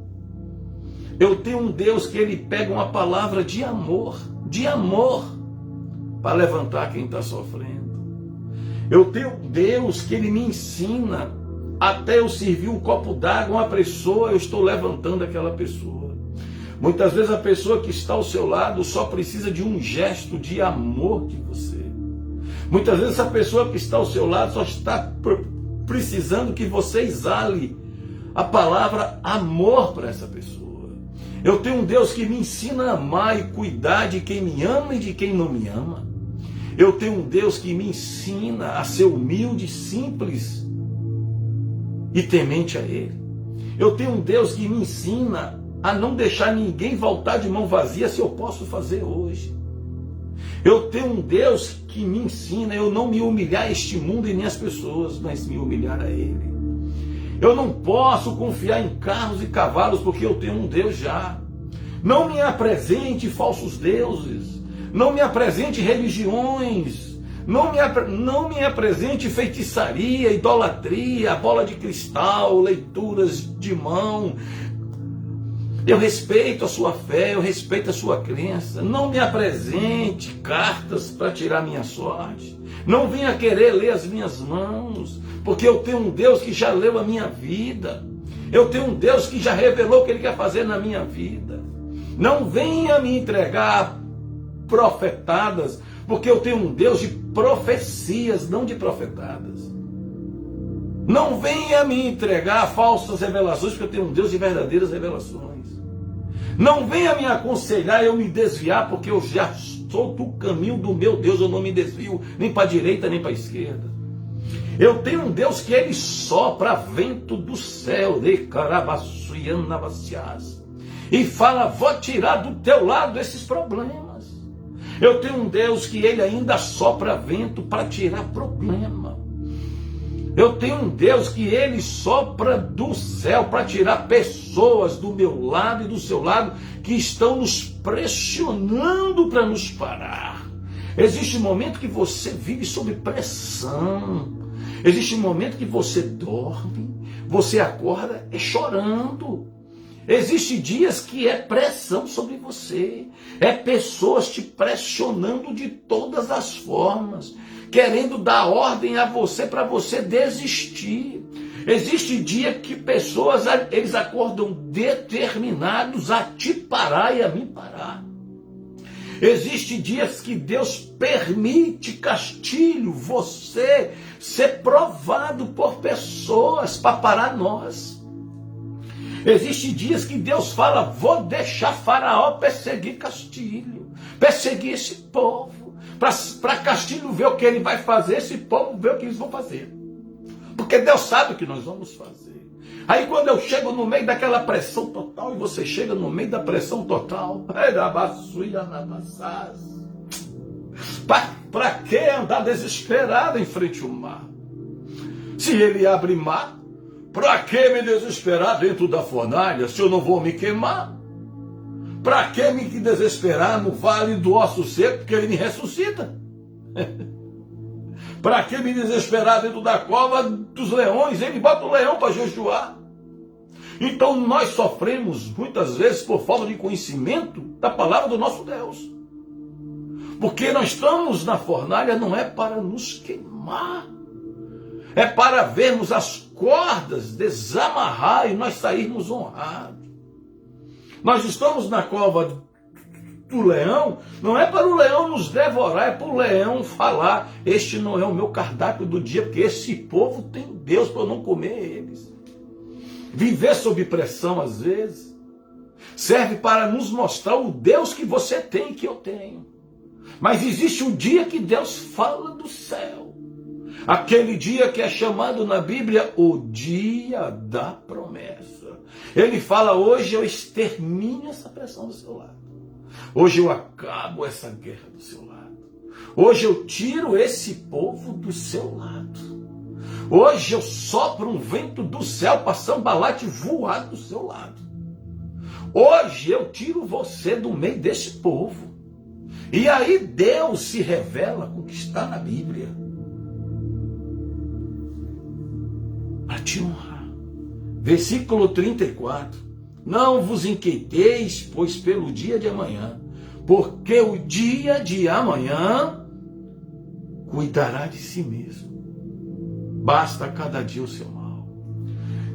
Eu tenho um Deus que ele pega uma palavra de amor, para levantar quem está sofrendo. Eu tenho um Deus que ele me ensina até eu servir um copo d'água a uma pessoa, eu estou levantando aquela pessoa. Muitas vezes a pessoa que está ao seu lado só precisa de um gesto de amor de você. Muitas vezes a pessoa que está ao seu lado só está precisando que você exale a palavra amor para essa pessoa. Eu tenho um Deus que me ensina a amar e cuidar de quem me ama e de quem não me ama. Eu tenho um Deus que me ensina a ser humilde, simples e temente a Ele. Eu tenho um Deus que me ensina a não deixar ninguém voltar de mão vazia se eu posso fazer hoje. Eu tenho um Deus que me ensina a eu não me humilhar a este mundo e nem as pessoas, mas me humilhar a Ele. Eu não posso confiar em carros e cavalos porque eu tenho um Deus já. Não me apresente falsos deuses. Não me apresente religiões. Não me apresente feitiçaria, idolatria, bola de cristal, leituras de mão. Eu respeito a sua fé, eu respeito a sua crença. Não me apresente cartas para tirar minha sorte. Não venha querer ler as minhas mãos, porque eu tenho um Deus que já leu a minha vida. Eu tenho um Deus que já revelou o que Ele quer fazer na minha vida. Não venha me entregar profetadas, porque eu tenho um Deus de profecias, não de profetadas. Não venha me entregar falsas revelações, porque eu tenho um Deus de verdadeiras revelações. Não venha me aconselhar eu me desviar, porque eu já sou do caminho do meu Deus, eu não me desvio nem para a direita nem para a esquerda. Eu tenho um Deus que Ele sopra vento do céu, e fala, vou tirar do teu lado esses problemas. Eu tenho um Deus que Ele ainda sopra vento para tirar problema. Eu tenho um Deus que Ele sopra do céu para tirar pessoas do meu lado e do seu lado que estão nos pressionando para nos parar. Existe um momento que você vive sob pressão. Existe um momento que você dorme, você acorda chorando. Existem dias que é pressão sobre você. É pessoas te pressionando de todas as formas, querendo dar ordem a você para você desistir. Existe dia que pessoas, eles acordam determinados a te parar e a me parar. Existe dias que Deus permite, Castilho, você ser provado por pessoas para parar nós. Existe dias que Deus fala, vou deixar Faraó perseguir Castilho, perseguir esse povo, para Castilho ver o que ele vai fazer, esse povo ver o que eles vão fazer. Porque Deus sabe o que nós vamos fazer. Aí quando eu chego no meio daquela pressão total, e você chega no meio da pressão total, para que andar desesperado em frente ao mar? Se ele abre mar, para que me desesperar dentro da fornalha, se eu não vou me queimar? Para que me desesperar no vale do osso seco, porque ele me ressuscita? Para que me desesperar dentro da cova dos leões? Ele bota o leão para jejuar. Então nós sofremos muitas vezes por falta de conhecimento da palavra do nosso Deus. Porque nós estamos na fornalha não é para nos queimar. É para vermos as cordas desamarrar e nós sairmos honrados. Nós estamos na cova do leão, não é para o leão nos devorar, é para o leão falar, este não é o meu cardápio do dia, porque esse povo tem Deus para eu não comer eles. Viver sob pressão às vezes serve para nos mostrar o Deus que você tem e que eu tenho. Mas existe um dia que Deus fala do céu. Aquele dia que é chamado na Bíblia o dia da promessa. Ele fala, hoje eu extermino essa pressão do seu lado. Hoje eu acabo essa guerra do seu lado. Hoje eu tiro esse povo do seu lado. Hoje eu sopro um vento do céu para Sambalate voar do seu lado. Hoje eu tiro você do meio desse povo. E aí Deus se revela com o que está na Bíblia. Para te honrar. Versículo 34. Não vos inquieteis, pois pelo dia de amanhã, porque o dia de amanhã cuidará de si mesmo. Basta cada dia o seu mal.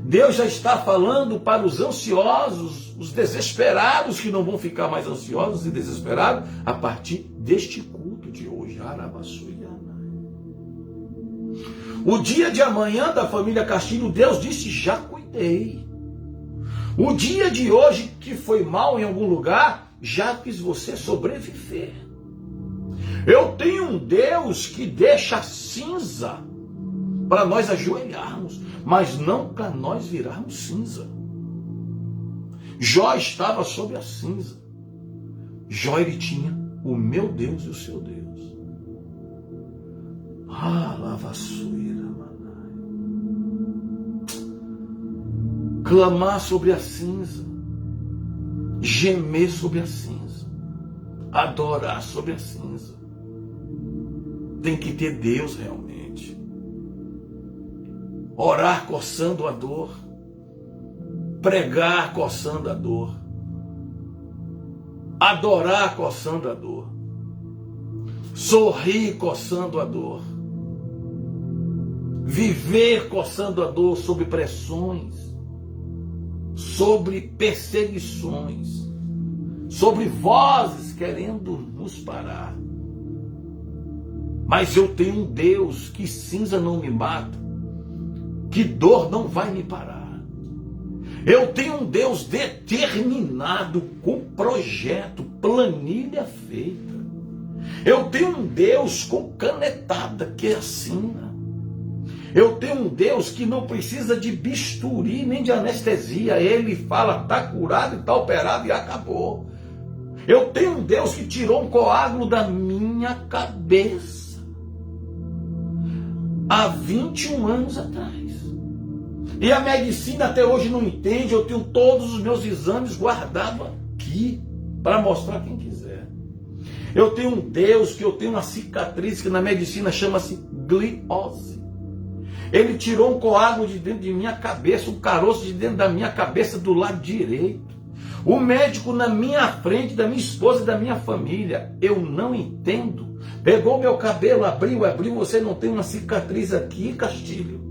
Deus já está falando para os ansiosos, os desesperados, que não vão ficar mais ansiosos e desesperados a partir deste culto de hoje. O dia de amanhã da família Castilho, Deus disse, já cuidei. O dia de hoje que foi mal em algum lugar, já fiz você sobreviver. Eu tenho um Deus que deixa cinza para nós ajoelharmos, mas não para nós virarmos cinza. Jó estava sob a cinza. Jó, ele tinha o meu Deus e o seu Deus. Lavassuira, manai. Clamar sobre a cinza, gemer sobre a cinza, adorar sobre a cinza. Tem que ter Deus realmente. Orar coçando a dor, pregar coçando a dor, adorar coçando a dor, sorrir coçando a dor, viver coçando a dor sob pressões, sobre perseguições, sobre vozes querendo nos parar. Mas eu tenho um Deus que cinza não me mata, que dor não vai me parar. Eu tenho um Deus determinado, com projeto, planilha feita. Eu tenho um Deus com canetada que assina. Eu tenho um Deus que não precisa de bisturi nem de anestesia. Ele fala, está curado e está operado e acabou. Eu tenho um Deus que tirou um coágulo da minha cabeça há 21 anos atrás. E a medicina até hoje não entende. Eu tenho todos os meus exames guardados aqui para mostrar quem quiser. Eu tenho um Deus que eu tenho uma cicatriz que na medicina chama-se gliose. Ele tirou um coágulo de dentro de minha cabeça, um caroço de dentro da minha cabeça do lado direito. O médico na minha frente, da minha esposa e da minha família, eu não entendo. Pegou meu cabelo, abriu, você não tem uma cicatriz aqui, Castilho.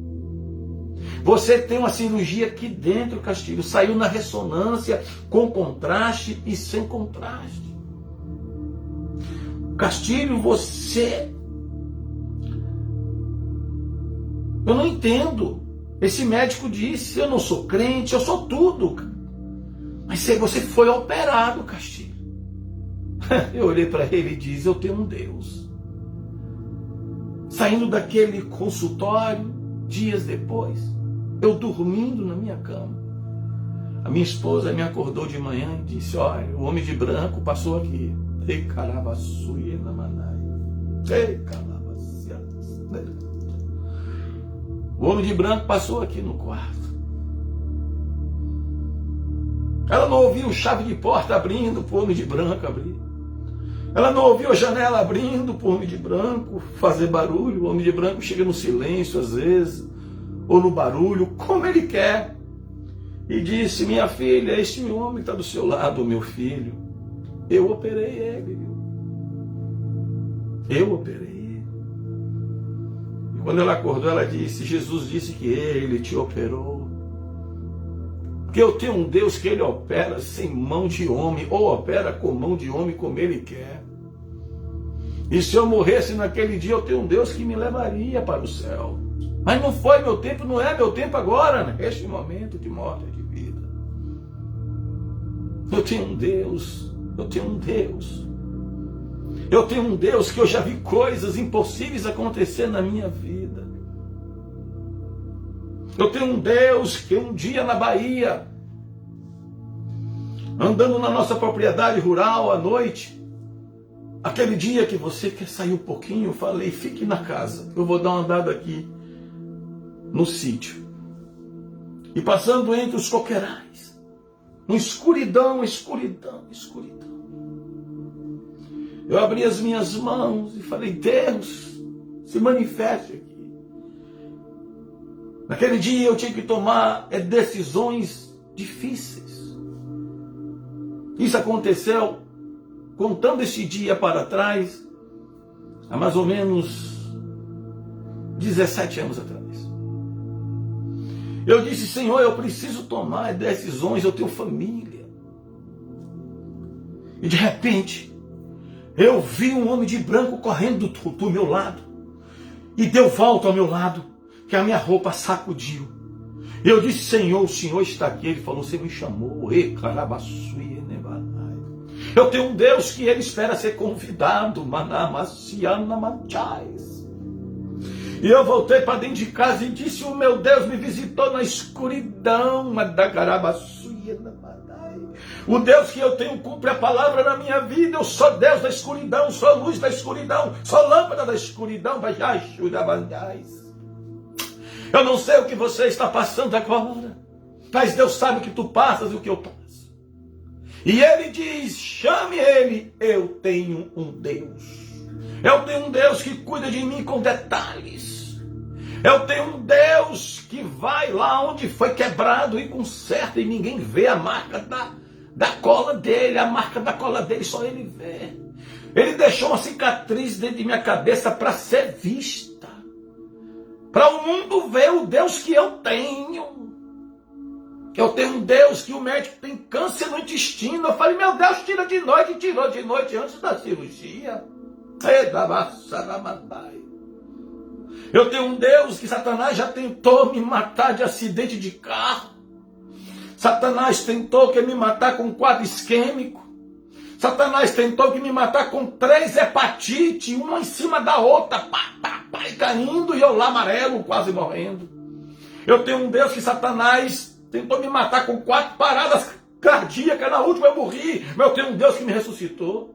Você tem uma cirurgia aqui dentro, Castilho. Saiu na ressonância, com contraste e sem contraste. Castilho, você... Eu não entendo. Esse médico disse, eu não sou crente, eu sou tudo. Mas você foi operado, Castilho. Eu olhei para ele e disse, eu tenho um Deus. Saindo daquele consultório, dias depois, eu dormindo na minha cama, a minha esposa me acordou de manhã e disse, olha, o homem de branco passou aqui. Ei, carabassuia na manai. Ei, carabassuia. O homem de branco passou aqui no quarto. Ela não ouviu chave de porta abrindo para o homem de branco abrir. Ela não ouviu a janela abrindo para o homem de branco fazer barulho. O homem de branco chega no silêncio às vezes, ou no barulho, como ele quer. E disse, minha filha, este homem está do seu lado, meu filho. Eu operei ele. Eu operei ele. E quando ela acordou, ela disse, Jesus disse que ele te operou. Porque eu tenho um Deus que ele opera sem mão de homem, ou opera com mão de homem como ele quer. E se eu morresse naquele dia, eu tenho um Deus que me levaria para o céu. Mas não foi meu tempo, não é meu tempo agora, neste momento de morte e de vida. Eu tenho um Deus, eu tenho um Deus. Eu tenho um Deus que eu já vi coisas impossíveis acontecer na minha vida. Eu tenho um Deus que um dia na Bahia, andando na nossa propriedade rural à noite, aquele dia que você quer sair um pouquinho, eu falei, fique na casa, eu vou dar uma andada aqui no sítio. E passando entre os coqueirais, uma escuridão, escuridão, escuridão. Eu abri as minhas mãos e falei, Deus, se manifeste aqui. Naquele dia eu tinha que tomar decisões difíceis. Isso aconteceu, contando esse dia para trás, há mais ou menos 17 anos atrás. Eu disse, Senhor, eu preciso tomar decisões, eu tenho família. E de repente, eu vi um homem de branco correndo do meu lado. E deu volta ao meu lado, que a minha roupa sacudiu. Eu disse, Senhor, o Senhor está aqui. Ele falou, você me chamou. Eu tenho um Deus que ele espera ser convidado. E eu voltei para dentro de casa e disse, o meu Deus me visitou na escuridão. O Deus que eu tenho cumpre a palavra na minha vida. Eu sou Deus da escuridão, sou luz da escuridão, sou lâmpada da escuridão. Eu não sei o que você está passando agora, mas Deus sabe o que tu passas e o que eu passo. E ele diz, chame ele, eu tenho um Deus. Eu tenho um Deus que cuida de mim com detalhes. Eu tenho um Deus que vai lá onde foi quebrado e conserta e ninguém vê a marca da cola dele. A marca da cola dele só ele vê. Ele deixou uma cicatriz dentro de minha cabeça para ser vista. Para o mundo ver o Deus que eu tenho. Eu tenho um Deus que o médico tem câncer no intestino. Eu falei, meu Deus, tira de noite. Tirou de noite antes da cirurgia. Eu tenho um Deus que Satanás já tentou me matar de acidente de carro. Satanás tentou me matar com quadro isquêmico. Satanás tentou me matar com 3 hepatites, uma em cima da outra, e caindo, e eu lá amarelo, quase morrendo. Eu tenho um Deus que Satanás tentou me matar com 4 paradas cardíacas, na última eu morri, mas eu tenho um Deus que me ressuscitou.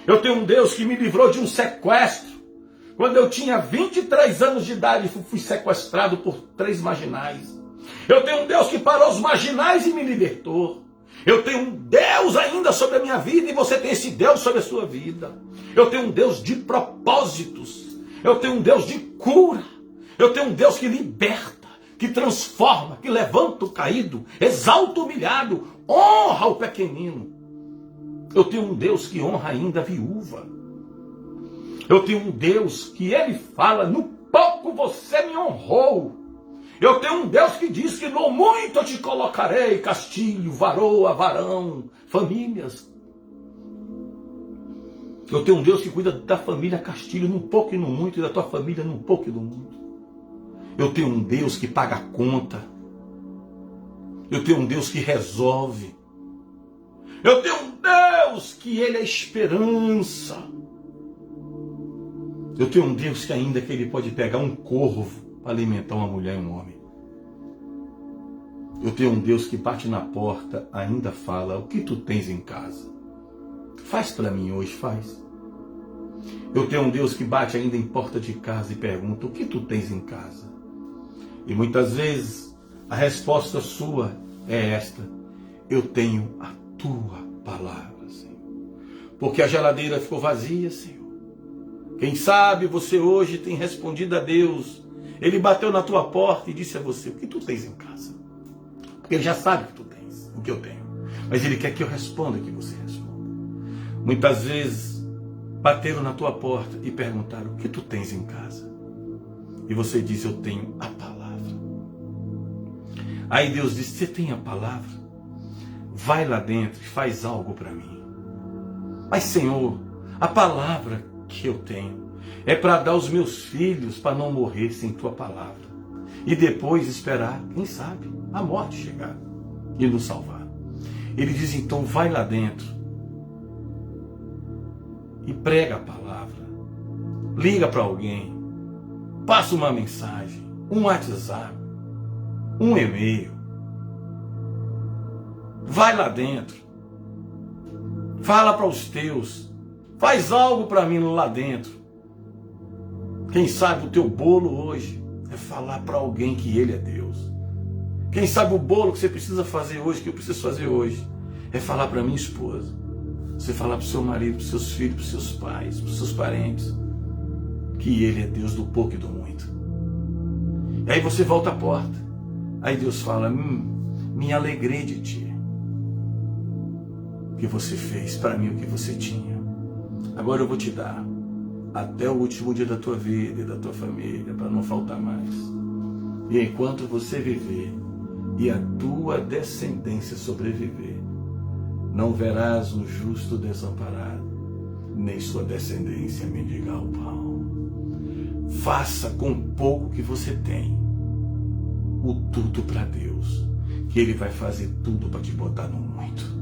Eu tenho um Deus que me livrou de um sequestro. Quando eu tinha 23 anos de idade, fui sequestrado por 3 marginais. Eu tenho um Deus que parou os marginais e me libertou. Eu tenho um Deus ainda sobre a minha vida e você tem esse Deus sobre a sua vida. Eu tenho um Deus de propósitos. Eu tenho um Deus de cura. Eu tenho um Deus que liberta, que transforma, que levanta o caído, exalta o humilhado, honra o pequenino. Eu tenho um Deus que honra ainda a viúva. Eu tenho um Deus que ele fala, no pouco você me honrou. Eu tenho um Deus que diz que no muito eu te colocarei, castilho, varoa, varão, famílias. Eu tenho um Deus que cuida da família Castilho, num pouco e no muito, e da tua família num pouco e no muito. Eu tenho um Deus que paga a conta. Eu tenho um Deus que resolve. Eu tenho um Deus que ele é esperança. Eu tenho um Deus que ainda que ele pode pegar um corvo para alimentar uma mulher e um homem. Eu tenho um Deus que bate na porta, ainda fala, o que tu tens em casa? Faz para mim hoje, faz. Eu tenho um Deus que bate ainda em porta de casa e pergunta, o que tu tens em casa? E muitas vezes a resposta sua é esta, eu tenho a tua palavra, Senhor. Porque a geladeira ficou vazia, Senhor. Quem sabe você hoje tem respondido a Deus. Ele bateu na tua porta e disse a você, o que tu tens em casa? Porque ele já sabe o que tu tens, o que eu tenho. Mas ele quer que eu responda, que você responda. Muitas vezes bateram na tua porta e perguntaram, o que tu tens em casa? E você diz, eu tenho a palavra. Aí Deus disse, você tem a palavra? Vai lá dentro e faz algo para mim. Mas Senhor, a palavra que eu tenho é para dar aos meus filhos, para não morrer sem tua palavra. E depois esperar, quem sabe, a morte chegar e nos salvar. Ele diz, então vai lá dentro e prega a palavra. Liga para alguém, passa uma mensagem, um WhatsApp, um e-mail. Vai lá dentro, fala para os teus, faz algo para mim lá dentro. Quem sabe o teu bolo hoje é falar para alguém que ele é Deus. Quem sabe o bolo que você precisa fazer hoje, que eu preciso fazer hoje, é falar para minha esposa. Você falar para o seu marido, para os seus filhos, para os seus pais, para os seus parentes, que ele é Deus do pouco e do muito. E aí você volta à porta. Aí Deus fala, me alegrei de ti. O que você fez para mim, o que você tinha. Agora eu vou te dar até o último dia da tua vida e da tua família, para não faltar mais. E enquanto você viver e a tua descendência sobreviver, não verás um justo desamparado, nem sua descendência mendigar o pão. Faça com o pouco que você tem o tudo para Deus, que Ele vai fazer tudo para te botar no muito.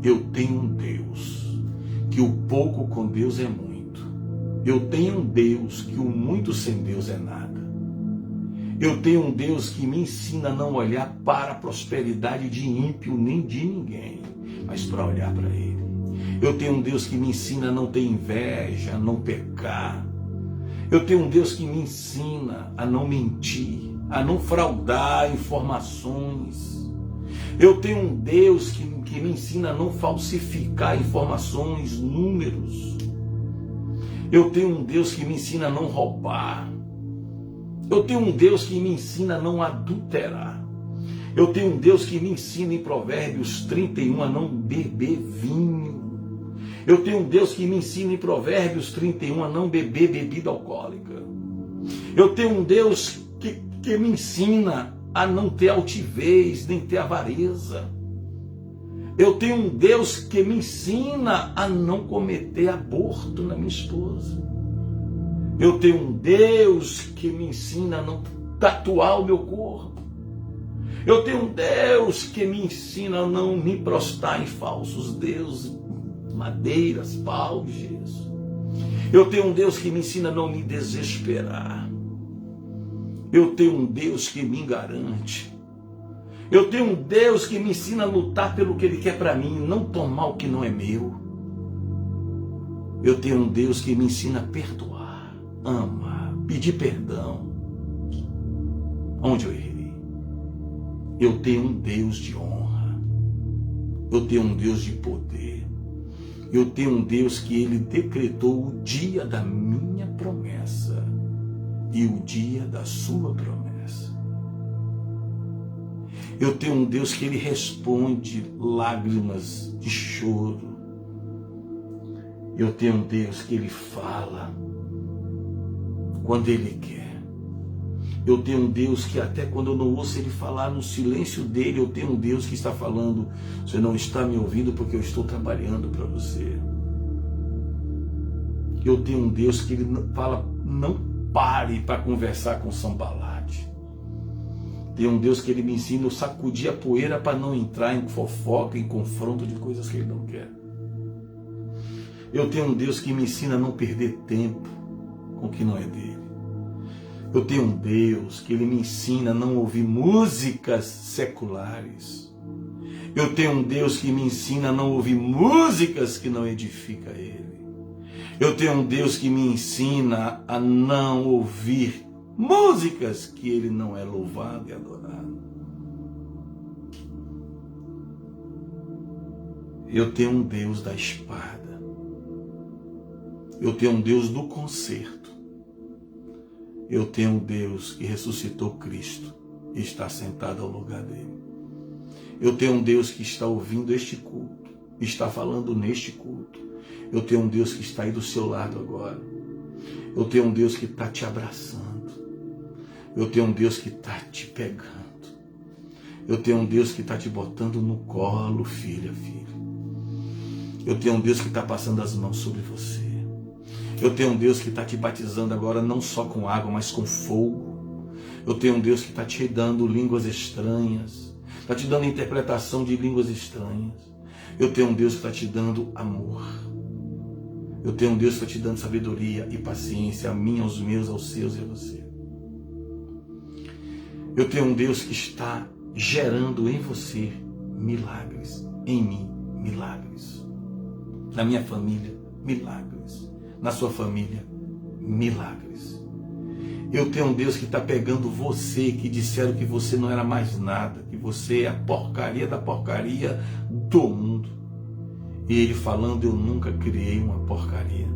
Eu tenho um Deus que o pouco com Deus é muito. Eu tenho um Deus que o muito sem Deus é nada. Eu tenho um Deus que me ensina a não olhar para a prosperidade de ímpio nem de ninguém, mas para olhar para Ele. Eu tenho um Deus que me ensina a não ter inveja, a não pecar. Eu tenho um Deus que me ensina a não mentir, a não fraudar informações. Eu tenho um Deus que me ensina a não falsificar informações, números. Eu tenho um Deus que me ensina a não roubar. Eu tenho um Deus que me ensina a não adulterar. Eu tenho um Deus que me ensina em Provérbios 31 a não beber vinho. Eu tenho um Deus que me ensina em Provérbios 31 a não beber bebida alcoólica. Eu tenho um Deus que me ensina a não ter altivez, nem ter avareza. Eu tenho um Deus que me ensina a não cometer aborto na minha esposa. Eu tenho um Deus que me ensina a não tatuar o meu corpo. Eu tenho um Deus que me ensina a não me prostrar em falsos deuses, madeiras, pau, gesso. Eu tenho um Deus que me ensina a não me desesperar. Eu tenho um Deus que me garante. Eu tenho um Deus que me ensina a lutar pelo que Ele quer para mim, não tomar o que não é meu. Eu tenho um Deus que me ensina a perdoar, amar, pedir perdão. Onde eu errei? Eu tenho um Deus de honra. Eu tenho um Deus de poder. Eu tenho um Deus que Ele decretou o dia da minha promessa e o dia da sua promessa. Eu tenho um Deus que Ele responde lágrimas de choro. Eu tenho um Deus que Ele fala quando Ele quer. Eu tenho um Deus que até quando eu não ouço Ele falar, no silêncio dele, eu tenho um Deus que está falando: você não está me ouvindo porque eu estou trabalhando para você. Eu tenho um Deus que Ele fala: não pare para conversar com Sambalate. Tem um Deus que Ele me ensina a sacudir a poeira para não entrar em fofoca, em confronto de coisas que Ele não quer. Eu tenho um Deus que me ensina a não perder tempo com o que não é dele. Eu tenho um Deus que Ele me ensina a não ouvir músicas seculares. Eu tenho um Deus que me ensina a não ouvir músicas que não edificam Ele. Eu tenho um Deus que me ensina a não ouvir músicas que Ele não é louvado e adorado. Eu tenho um Deus da espada. Eu tenho um Deus do conserto. Eu tenho um Deus que ressuscitou Cristo e está sentado ao lugar dele. Eu tenho um Deus que está ouvindo este culto, está falando neste culto. Eu tenho um Deus que está aí do seu lado agora. Eu tenho um Deus que está te abraçando. Eu tenho um Deus que está te pegando. Eu tenho um Deus que está te botando no colo, filha, filho. Eu tenho um Deus que está passando as mãos sobre você. Eu tenho um Deus que está te batizando agora não só com água, mas com fogo. Eu tenho um Deus que está te dando línguas estranhas. Está te dando interpretação de línguas estranhas. Eu tenho um Deus que está te dando amor. Eu tenho um Deus que está te dando sabedoria e paciência, a mim, aos meus, aos seus e a você. Eu tenho um Deus que está gerando em você milagres, em mim, milagres. Na minha família, milagres. Na sua família, milagres. Eu tenho um Deus que está pegando você, que disseram que você não era mais nada, que você é a porcaria da porcaria do mundo. E Ele falando: eu nunca criei uma porcaria.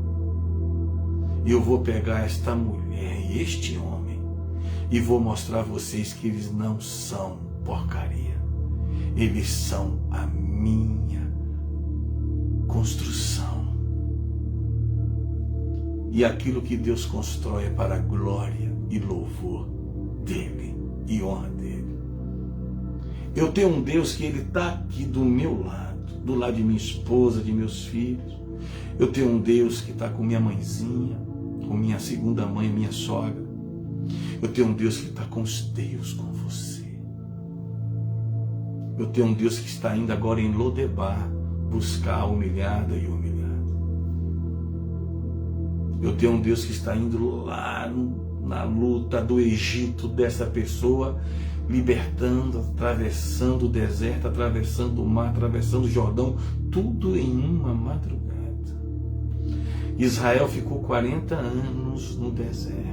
Eu vou pegar esta mulher e este homem e vou mostrar a vocês que eles não são porcaria. Eles são a minha construção. E aquilo que Deus constrói é para a glória e louvor dele e honra dele. Eu tenho um Deus que ele está aqui do meu lado, do lado de minha esposa, de meus filhos. Eu tenho um Deus que está com minha mãezinha, com minha segunda mãe, minha sogra. Eu tenho um Deus que está com os teus, com você. Eu tenho um Deus que está indo agora em Lodebar buscar a humilhada e humilhada. Eu tenho um Deus que está indo lá na luta do Egito dessa pessoa, libertando, atravessando o deserto, atravessando o mar, atravessando o Jordão, tudo em uma madrugada. Israel ficou 40 anos no deserto.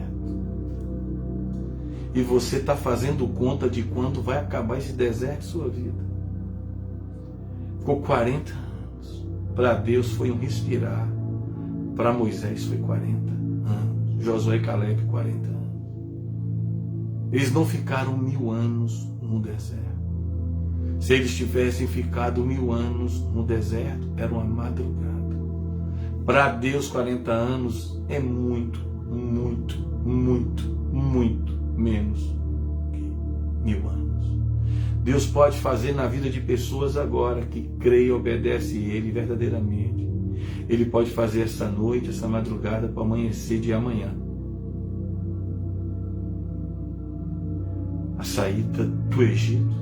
E você está fazendo conta de quando vai acabar esse deserto em sua vida. Ficou 40 anos. Para Deus foi um respirar. Para Moisés foi 40 anos. Josué e Caleb 40 anos. Eles não ficaram 1000 anos no deserto. Se eles tivessem ficado 1000 anos no deserto, era uma madrugada. Para Deus 40 anos é muito, muito, muito, muito menos que 1000 anos. Deus pode fazer na vida de pessoas agora que creem e obedecem Ele verdadeiramente. Ele pode fazer essa noite, essa madrugada, para amanhecer de amanhã. A saída do Egito,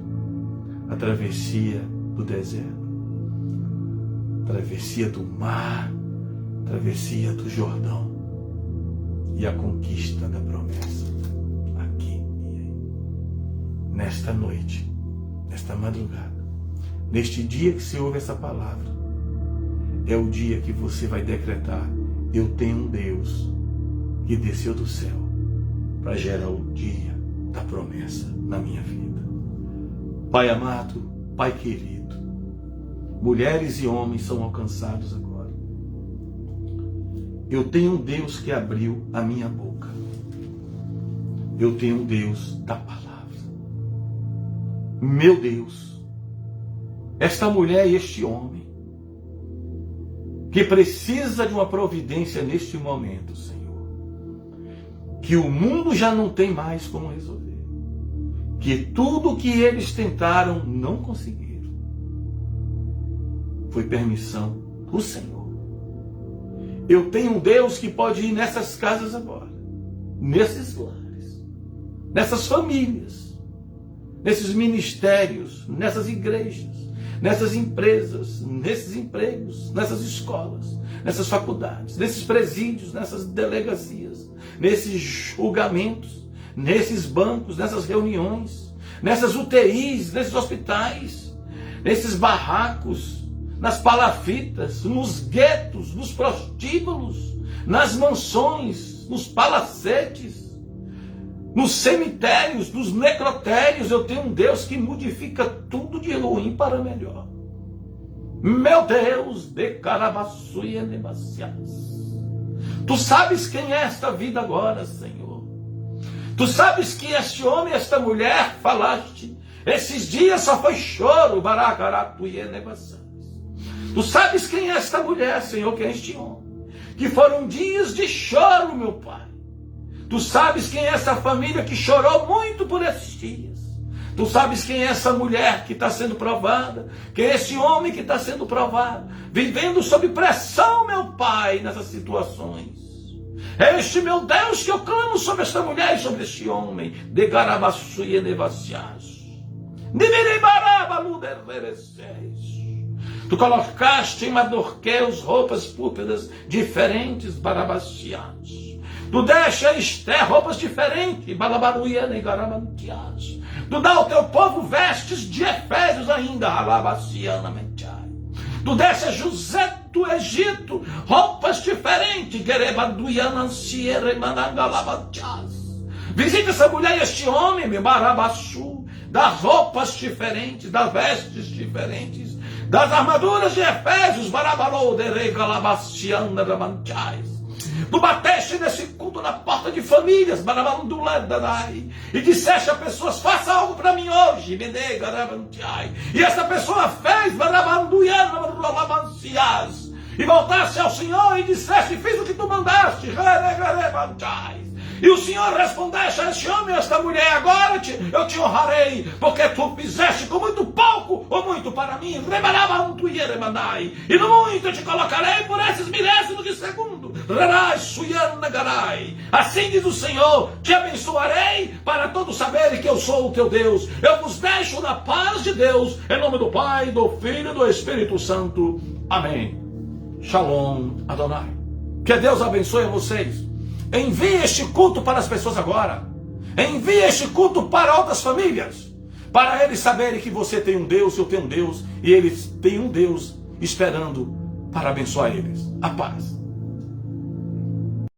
a travessia do deserto, a travessia do mar, a travessia do Jordão e a conquista da promessa. Aqui e aí. Nesta noite, nesta madrugada, neste dia que você ouve essa palavra, é o dia que você vai decretar: eu tenho um Deus que desceu do céu para gerar o dia da promessa na minha vida. Pai amado, Pai querido, mulheres e homens são alcançados agora. Eu tenho um Deus que abriu a minha boca. Eu tenho um Deus da palavra. Meu Deus, esta mulher e este homem que precisa de uma providência neste momento, Senhor, que o mundo já não tem mais como resolver, que tudo que eles tentaram não conseguiram, foi permissão do Senhor. Eu tenho um Deus que pode ir nessas casas agora, nesses lares, nessas famílias, nesses ministérios, nessas igrejas, nessas empresas, nesses empregos, nessas escolas, nessas faculdades, nesses presídios, nessas delegacias, nesses julgamentos, nesses bancos, nessas reuniões, nessas UTIs, nesses hospitais, nesses barracos, nas palafitas, nos guetos, nos prostíbulos, nas mansões, nos palacetes, nos cemitérios, nos necrotérios. Eu tenho um Deus que modifica tudo de ruim para melhor. Meu Deus, de Carabaçuia Nebacias. Tu sabes quem é esta vida agora, Senhor. Tu sabes que este homem, esta mulher, falaste, esses dias só foi choro, Baracaratuia Nebacias. Tu sabes quem é esta mulher, Senhor, que é este homem, que foram dias de choro, meu Pai. Tu sabes quem é essa família que chorou muito por esses dias. Tu sabes quem é essa mulher que está sendo provada, quem é esse homem que está sendo provado, vivendo sob pressão, meu Pai, nessas situações. É este meu Deus que eu clamo sobre esta mulher e sobre este homem, de Garabaçu e Nevacias. Tu colocaste em Madorqueus roupas púrpuras diferentes, Barabacias. Tu deixa a Esther roupas diferentes, Balabaruiana e Garamantias. Tu dá ao teu povo vestes de Efésios ainda, Alabaciana Mentai. Tu deixa José do Egito roupas diferentes, Gerebaduiana Sierra e Manangalabantias. Visita essa mulher e este homem, meu Barabaçu, dá roupas diferentes, dá vestes diferentes, das armaduras de Efésios, Barabalou de Regalabaciana Ramantias. Tu bateste nesse culto na porta de famílias, e disseste a pessoas: faça algo para mim hoje. E essa pessoa fez, e voltaste ao Senhor e disseste: fiz o que tu mandaste. E o Senhor respondeste a este homem, a esta mulher: agora eu te honrarei, porque tu fizeste com muito pouco ou muito para mim. E no muito te colocarei por esses milésimos de segundo. Assim diz o Senhor: te abençoarei para todos saberem que eu sou o teu Deus. Eu vos deixo na paz de Deus, em nome do Pai, do Filho e do Espírito Santo. Amém. Shalom Adonai. Que Deus abençoe a vocês. Envie este culto para as pessoas agora. Envie este culto para outras famílias, para eles saberem que você tem um Deus, eu tenho um Deus, e eles têm um Deus esperando para abençoar eles. A paz.